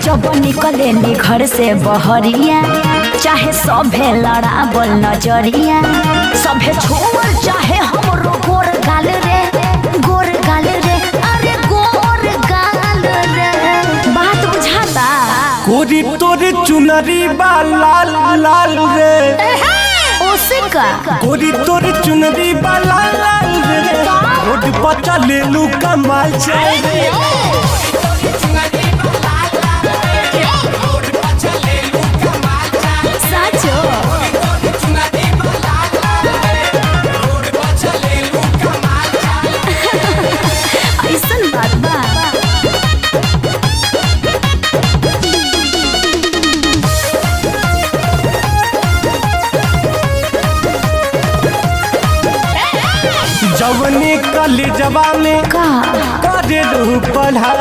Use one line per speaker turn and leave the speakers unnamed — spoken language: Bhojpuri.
जब निकले नी घर से बहरिया चाहे सभे लड़ावल नजरिया सभे छोड़ चाहे हमरो गोर गाल रे अरे गोर गाल रे बात बुझाता
कोरी तोरे चुनरी बा लाल लाल रे
ओसे का
कोरी तोरे चुनरी बा लाल लाल रे रोड पर चले लू कमाल चल रे जवनी कली जवानी करे पढ़ा